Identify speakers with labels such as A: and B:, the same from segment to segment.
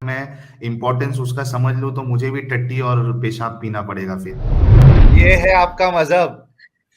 A: میں امپورٹنس اس کا سمجھ لوں تو مجھے بھی ٹٹی اور پیشاب پینا پڑے گا پھر۔
B: یہ ہے آپ کا مذہب،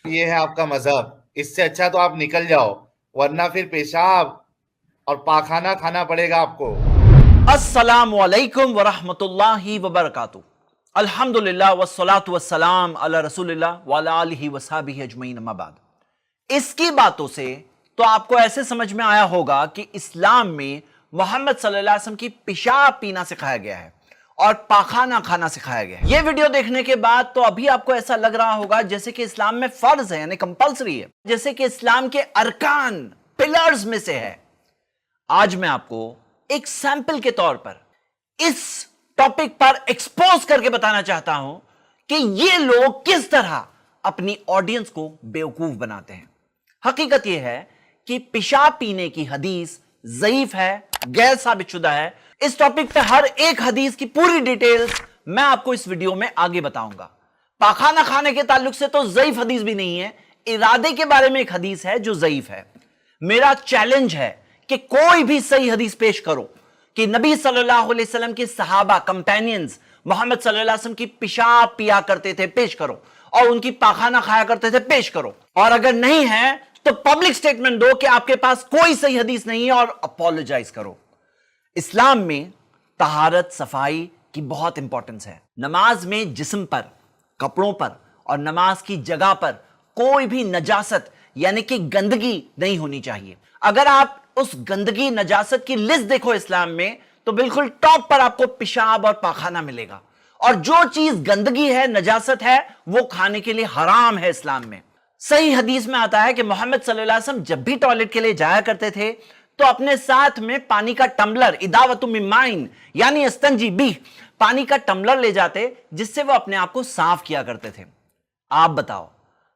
B: یہ ہے آپ کا مذہب، اس سے اچھا تو آپ نکل جاؤ، ورنہ پھر پیشاب اور پاخانہ کھانا پڑے گا آپ کو۔
C: السلام علیکم ورحمۃ اللہ وبرکاتہ۔ الحمدللہ والصلاة والسلام علی رسول اللہ وعلی آلہ وصحبہ اجمعین، اما بعد۔ اس کی باتوں سے تو آپ کو ایسے سمجھ میں آیا ہوگا کہ اسلام میں محمد صلی اللہ علیہ وسلم کی پیشاب پینا سکھایا گیا ہے اور پاخانہ کھانا سکھایا گیا ہے۔ یہ ویڈیو دیکھنے کے بعد تو ابھی آپ کو ایسا لگ رہا ہوگا جیسے کہ اسلام میں فرض ہے، یعنی کمپلسری ہے، جیسے کہ اسلام کے ارکان، پلرز میں سے ہے۔ آج میں آپ کو ایک سیمپل کے طور پر اس ٹاپک پر ایکسپوز کر کے بتانا چاہتا ہوں کہ یہ لوگ کس طرح اپنی آڈینس کو بیوقوف بناتے ہیں۔ حقیقت یہ ہے کہ پیشاب پینے کی حدیث ضعیف ہے، غیر ثابت شدہ ہے۔ اس ٹاپک پہ ہر ایک حدیث کی پوری ڈیٹیلز میں آپ کو اس ویڈیو میں آگے بتاؤں گا۔ پاخانہ کھانے کے تعلق سے تو ضعیف حدیث بھی نہیں ہے، ارادے کے بارے میں ایک حدیث ہے جو ضعیف ہے۔ میرا چیلنج ہے کہ کوئی بھی صحیح حدیث پیش کرو کہ نبی صلی اللہ علیہ وسلم کے صحابہ، کمپینینز محمد صلی اللہ علیہ وسلم کی پیشاب پیا کرتے تھے، پیش کرو، اور ان کی پاخانہ کھایا کرتے تھے، پیش کرو۔ اور اگر نہیں ہے تو پبلک سٹیٹمنٹ دو کہ آپ کے پاس کوئی صحیح حدیث نہیں ہے اور اپولوجائز کرو۔ اسلام میں طہارت، صفائی کی بہت امپورٹنس ہے۔ نماز میں جسم پر، کپڑوں پر اور نماز کی جگہ پر کوئی بھی نجاست یعنی کہ گندگی نہیں ہونی چاہیے۔ اگر آپ اس گندگی، نجاست کی لسٹ دیکھو اسلام میں تو بالکل ٹاپ پر آپ کو پیشاب اور پاخانہ ملے گا، اور جو چیز گندگی ہے، نجاست ہے، وہ کھانے کے لیے حرام ہے اسلام میں۔ صحیح حدیث میں آتا ہے کہ محمد صلی اللہ علیہ وسلم جب بھی ٹوائلٹ کے لیے جایا کرتے تھے تو اپنے ساتھ میں پانی کا ٹمبلر، اداوۃ من ماء یعنی استنجی بہ، پانی کا ٹمبلر لے جاتے جس سے وہ اپنے آپ کو صاف کیا کرتے تھے۔ آپ بتاؤ،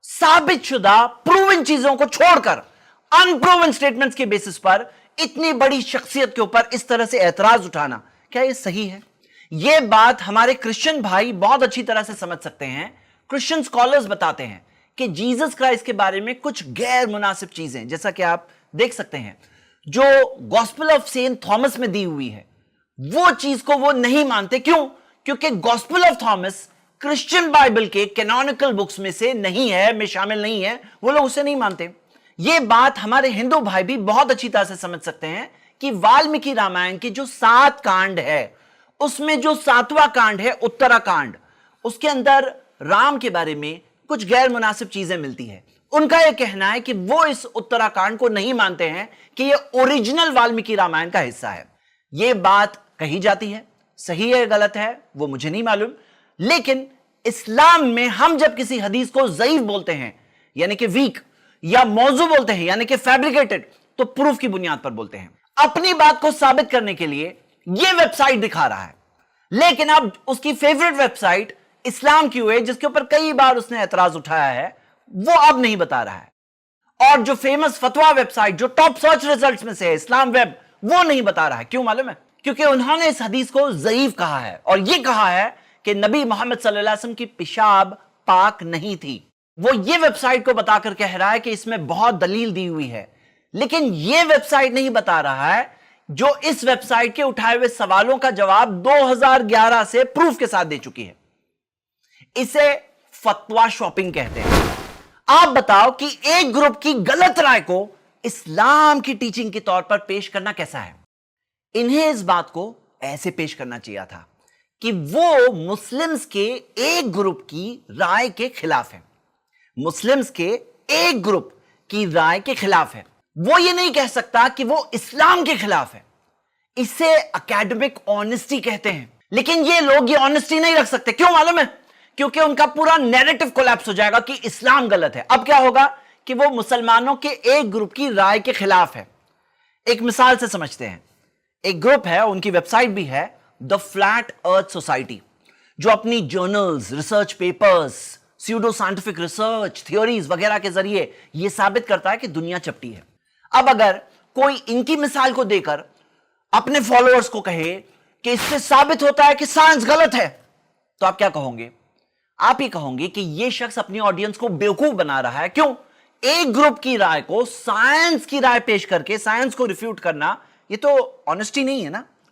C: ثابت شدہ پروون چیزوں کو چھوڑ کر ان پروون سٹیٹمنٹس کے بیسس پر اتنی بڑی شخصیت کے اوپر اس طرح سے اعتراض اٹھانا، کیا یہ صحیح ہے؟ یہ بات ہمارے کرسچن بھائی بہت اچھی طرح سے سمجھ سکتے ہیں۔ کرسچن سکولرز بتاتے ہیں کہ جیزس کرائسٹ کے بارے میں کچھ غیر مناسب چیزیں، جیسا کہ آپ دیکھ سکتے ہیں، جو گوسپل آف سینٹ تھامس میں دی ہوئی ہے، وہ چیز کو وہ نہیں مانتے۔ کیوں؟ کیونکہ gospel of Thomas Christian Bible کے کینونیکل بکس میں سے نہیں ہے، میں شامل نہیں ہے، وہ لوگ اسے نہیں مانتے۔ یہ بات ہمارے ہندو بھائی بھی بہت اچھی طرح سے سمجھ سکتے ہیں کہ والمیکی رامائن کی جو 7 کانڈ ہے، اس میں جو 7واں کانڈ ہے اترا کانڈ، اس کے اندر رام کے بارے میں کچھ غیر مناسب چیزیں ملتی ہیں۔ ان کا یہ کہنا ہے کہ وہ اس اترا کانڈ کو نہیں مانتے ہیں کہ یہ اوریجنل والمیکی رامائن کا حصہ ہے۔ یہ بات کہی جاتی ہے، صحیح ہے غلط ہے وہ مجھے نہیں معلوم، لیکن اسلام میں ہم جب کسی حدیث کو ضعیف بولتے ہیں یعنی کہ ویک، یا موضوع بولتے ہیں یعنی کہ فیبریکیٹڈ، تو پروف کی بنیاد پر بولتے ہیں۔ اپنی بات کو ثابت کرنے کے لیے یہ ویب سائٹ دکھا رہا ہے، لیکن اب اس کی فیورٹ ویب سائٹ اسلام کیو ہے، جس کے اوپر کئی بار اس نے اعتراض اٹھایا ہے، وہ اب نہیں بتا رہا ہے۔ اور جو فیمس فتویٰ ویب سائٹ جو ٹاپ سرچ ریزلٹس میں سے ہے، اسلام ویب، وہ نہیں بتا رہا ہے۔ کیوں معلوم ہے؟ کیونکہ انہوں نے اس حدیث کو ضعیف کہا ہے، اور یہ کہا ہے کہ نبی محمد صلی اللہ علیہ وسلم کی پیشاب پاک نہیں تھی۔ وہ یہ ویب سائٹ کو بتا کر کہہ رہا ہے کہ اس میں بہت دلیل دی ہوئی ہے، لیکن یہ ویب سائٹ نہیں بتا رہا ہے جو اس ویب سائٹ کے اٹھائے ہوئے سوالوں کا جواب 2011 سے پروف کے ساتھ دے چکی ہے۔ اسے فتویٰ شاپنگ کہتے ہیں۔ آپ بتاؤ کہ ایک گروپ کی غلط رائے کو اسلام کی ٹیچنگ کے طور پر پیش کرنا کیسا ہے؟ انہیں اس بات کو ایسے پیش کرنا چاہیے تھا کہ وہ مسلمز کے ایک گروپ کی رائے کے خلاف ہے، مسلمز کے ایک گروپ کی رائے کے خلاف ہے۔ وہ یہ نہیں کہہ سکتا کہ وہ اسلام کے خلاف ہے۔ اسے اکیڈمک آنےسٹی کہتے ہیں، لیکن یہ لوگ یہ آنےسٹی نہیں رکھ سکتے۔ کیوں معلوم ہے؟ کیونکہ ان کا پورا نیریٹو کولیپس ہو جائے گا کہ اسلام غلط ہے۔ اب کیا ہوگا کہ وہ مسلمانوں کے ایک گروپ کی رائے کے خلاف ہے۔ ایک مثال سے سمجھتے ہیں۔ ایک گروپ ہے، ان کی ویب سائٹ بھی ہے، دا فلیٹ ارتھ سوسائٹی، جو اپنی journals, research papers, pseudo scientific research, theories وغیرہ کے ذریعے یہ ثابت کرتا ہے کہ دنیا چپٹی ہے۔ اب اگر کوئی ان کی مثال کو دے کر اپنے فالوورز کو کہے کہ اس سے ثابت ہوتا ہے کہ سائنس غلط ہے، تو آپ کیا کہوں گے؟ آپ ہی کہوں گے کہ یہ شخص اپنی آڈینس کو بیوقوف بنا رہا ہے۔ کیوں؟ ایک گروپ کی رائے کو سائنس کی رائے پیش کر کے سائنس کو ریفیوٹ کرنا، یہ تو آنےسٹی نہیں ہے نا۔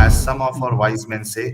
A: As some of our wise men say,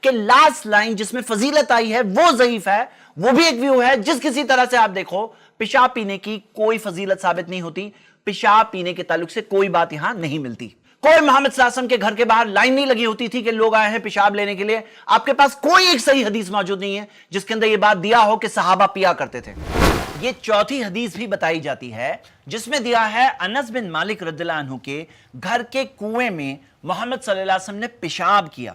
C: کہ لاسٹ لائن جس میں فضیلت آئی ہے وہ ضعیف ہے، وہ بھی ایک ویو ہے۔ جس کسی طرح سے آپ دیکھو، پیشاب پینے کی کوئی فضیلت ثابت نہیں ہوتی، پیشاب پینے کے تعلق سے کوئی بات یہاں نہیں ملتی۔ کوئی محمد صلی اللہ علیہ وسلم کے گھر کے باہر لائن نہیں لگی ہوتی تھی کہ لوگ آئے ہیں پیشاب لینے کے لیے۔ آپ کے پاس کوئی ایک صحیح حدیث موجود نہیں ہے جس کے اندر یہ بات دیا ہو کہ صحابہ پیا کرتے تھے۔ یہ چوتھی حدیث بھی بتائی جاتی ہے جس میں دیا ہے انس بن مالک رضی اللہ عنہ کے گھر کے کنویں میں محمد صلی اللہ علیہ وسلم نے پیشاب کیا،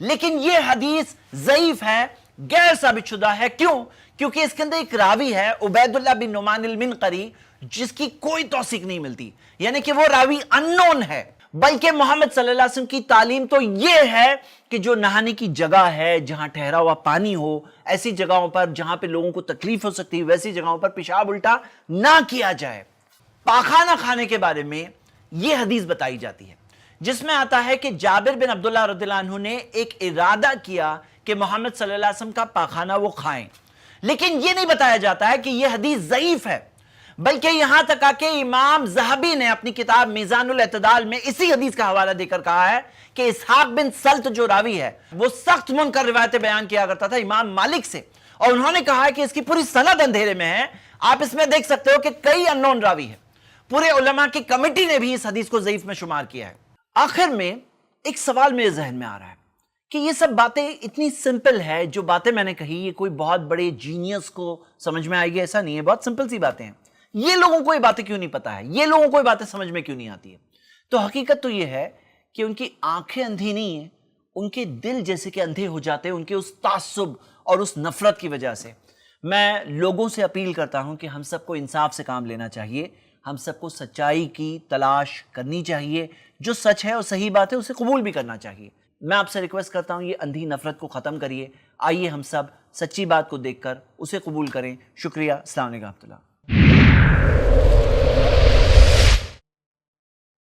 C: لیکن یہ حدیث ضعیف ہے، غیر ثابت شدہ ہے۔ کیوں؟ کیونکہ اس کے اندر ایک راوی ہے عبید اللہ بن نعمان المنقری جس کی کوئی توثیق نہیں ملتی، یعنی کہ وہ راوی اننون ہے۔ بلکہ محمد صلی اللہ علیہ وسلم کی تعلیم تو یہ ہے کہ جو نہانے کی جگہ ہے، جہاں ٹھہرا ہوا پانی ہو، ایسی جگہوں پر جہاں پہ لوگوں کو تکلیف ہو سکتی ہے، ویسی جگہوں پر پیشاب الٹا نہ کیا جائے۔ پاخانہ کھانے کے بارے میں یہ حدیث بتائی جاتی ہے جس میں آتا ہے کہ جابر بن عبداللہ رضی اللہ عنہ نے ایک ارادہ کیا کہ محمد صلی اللہ علیہ وسلم کا پاخانہ وہ کھائیں، لیکن یہ نہیں بتایا جاتا ہے کہ یہ حدیث ضعیف ہے، بلکہ یہاں تک کہ امام ذہبی نے اپنی کتاب میزان الاعتدال میں اسی حدیث کا حوالہ دے کر کہا ہے کہ اسحاق بن سلط جو راوی ہے وہ سخت منکر روایتیں بیان کیا کرتا تھا امام مالک سے، اور انہوں نے کہا ہے کہ اس کی پوری سند اندھیرے میں ہے۔ آپ اس میں دیکھ سکتے ہو کہ کئی اننون راوی ہیں، پورے علماء کی کمیٹی نے بھی اس حدیث کو ضعیف میں شمار کیا ہے۔ آخر میں ایک سوال میرے ذہن میں آ رہا ہے کہ یہ سب باتیں اتنی سمپل ہے، جو باتیں میں نے کہی یہ کوئی بہت بڑے جینیس کو سمجھ میں آئے گی ایسا نہیں ہے، بہت سمپل سی باتیں ہیں۔ یہ لوگوں کو یہ باتیں کیوں نہیں پتا ہے؟ یہ لوگوں کو یہ باتیں سمجھ میں کیوں نہیں آتی ہے؟ تو حقیقت تو یہ ہے کہ ان کی آنکھیں اندھی نہیں ہیں، ان کے دل جیسے کہ اندھے ہو جاتے ہیں ان کے اس تعصب اور اس نفرت کی وجہ سے۔ میں لوگوں سے اپیل کرتا ہوں کہ ہم سب کو انصاف سے کام لینا چاہیے، ہم سب کو سچائی کی تلاش کرنی چاہیے، جو سچ ہے اور صحیح بات ہے اسے قبول بھی کرنا چاہیے۔ میں آپ سے ریکویسٹ کرتا ہوں یہ اندھی نفرت کو ختم کریے، آئیے ہم سب سچی بات کو دیکھ کر اسے قبول کریں۔ شکریہ، السلام علیکم ورحمۃ اللہ۔